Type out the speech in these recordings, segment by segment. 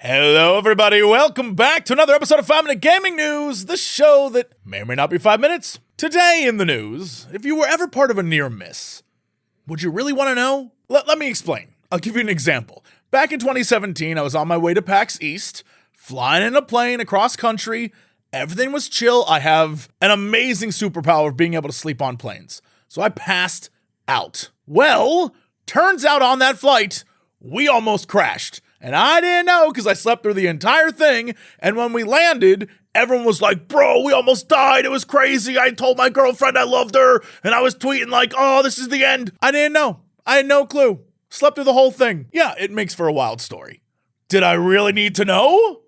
Hello, everybody. Welcome back to another episode of 5 Minute Gaming News, the show that may or may not be 5 minutes. Today in the news, if you were ever part of a near miss, would you really want to know? Let me explain. I'll give you an example. Back in 2017, I was on my way to PAX East, flying in a plane across country. Everything was chill. I have an amazing superpower of being able to sleep on planes. So I passed out. Well, turns out on that flight, we almost crashed. And I didn't know because I slept through the entire thing. And when we landed, everyone was like, bro, we almost died. It was crazy. I told my girlfriend I loved her. And I was tweeting like, oh, this is the end. I didn't know. I had no clue. Slept through the whole thing. Yeah, it makes for a wild story. Did I really need to know?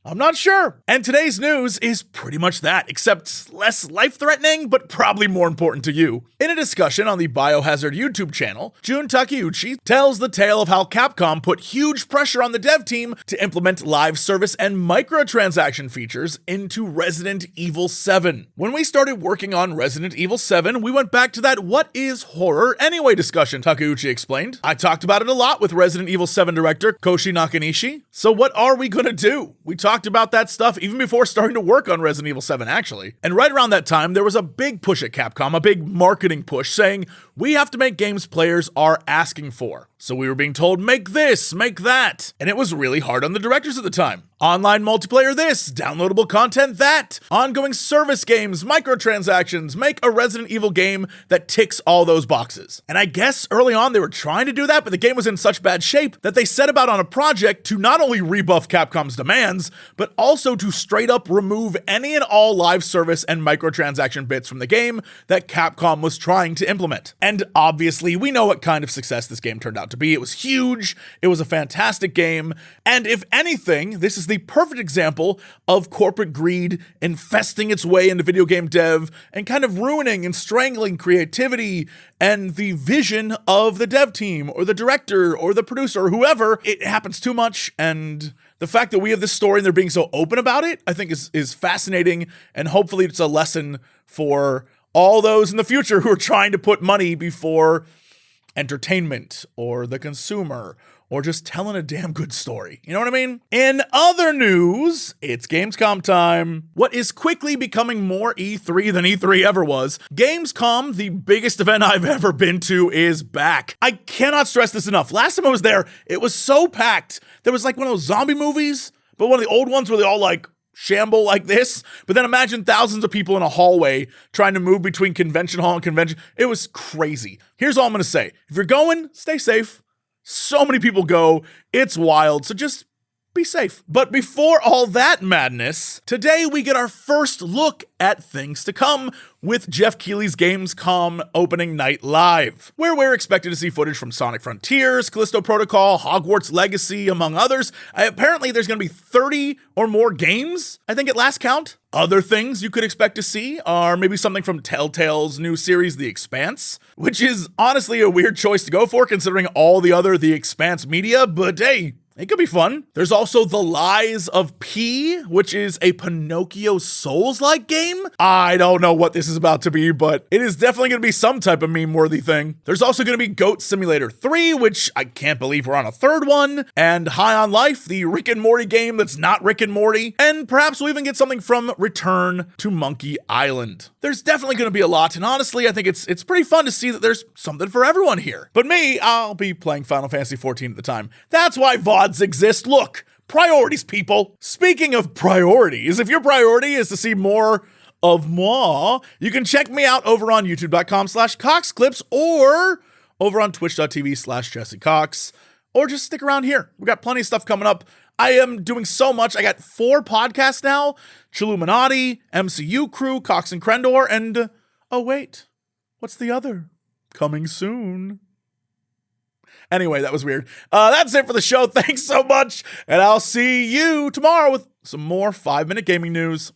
I'm not sure. And today's news is pretty much that, except less life-threatening, but probably more important to you. In a discussion on the Biohazard YouTube channel, Jun Takeuchi tells the tale of how Capcom put huge pressure on the dev team to implement live service and microtransaction features into Resident Evil 7. When we started working on Resident Evil 7, we went back to that what is horror anyway discussion, Takeuchi explained. I talked about it a lot with Resident Evil 7 director Koshi Nakanishi. So what are we gonna do? We talked about that stuff even before starting to work on Resident Evil 7, actually. And right around that time, there was a big push at Capcom, a big marketing push saying, we have to make games players are asking for. So we were being told, make this, make that. And it was really hard on the directors at the time. Online multiplayer this, downloadable content that, ongoing service games, microtransactions, make a Resident Evil game that ticks all those boxes. And I guess early on they were trying to do that, but the game was in such bad shape that they set about on a project to not only rebuff Capcom's demands, but also to straight up remove any and all live service and microtransaction bits from the game that Capcom was trying to implement. And obviously we know what kind of success this game turned out to be. It was huge, it was a fantastic game, and if anything, this is the perfect example of corporate greed infesting its way into video game dev and kind of ruining and strangling creativity and the vision of the dev team or the director or the producer or whoever. It happens too much, and the fact that we have this story and they're being so open about it, I think is fascinating, and hopefully it's a lesson for all those in the future who are trying to put money before entertainment or the consumer or just telling a damn good story. You know what I mean? In other news, it's Gamescom time. What is quickly becoming more E3 than E3 ever was, Gamescom, the biggest event I've ever been to, is back. I cannot stress this enough. Last time I was there, it was so packed. There was like one of those zombie movies, but one of the old ones where they all like shamble like this. But then imagine thousands of people in a hallway trying to move between convention hall and convention. It was crazy. Here's all I'm gonna say. If you're going, stay safe. So many people go, it's wild, so just be safe. But before all that madness, today we get our first look at things to come with Jeff Keighley's Gamescom opening night live, where we're expected to see footage from Sonic Frontiers, Callisto Protocol, Hogwarts Legacy, among others. Apparently there's going to be 30 or more games, I think at last count. Other things you could expect to see are maybe something from Telltale's new series, The Expanse, which is honestly a weird choice to go for considering all the other The Expanse media, but hey, it could be fun. There's also The Lies of P, which is a Pinocchio Souls-like game. I don't know what this is about to be, but it is definitely going to be some type of meme-worthy thing. There's also going to be Goat Simulator 3, which I can't believe we're on a third one, and High on Life, the Rick and Morty game that's not Rick and Morty, and perhaps we'll even get something from Return to Monkey Island. There's definitely going to be a lot, and honestly, I think it's pretty fun to see that there's something for everyone here. But me, I'll be playing Final Fantasy XIV at the time. That's why VODs exist. Look, priorities, people. Speaking of priorities, if your priority is to see more of moi, you can check me out over on youtube.com/coxclips or over on twitch.tv/Jesse Cox, or just stick around here. We got plenty of stuff coming up. I am doing so much. I got 4 podcasts now: Chilluminati, MCU Crew, Cox and Crendor, and oh wait, what's the other? Coming soon. Anyway, that was weird. That's it for the show. Thanks so much, and I'll see you tomorrow with some more 5 Minute Gaming News.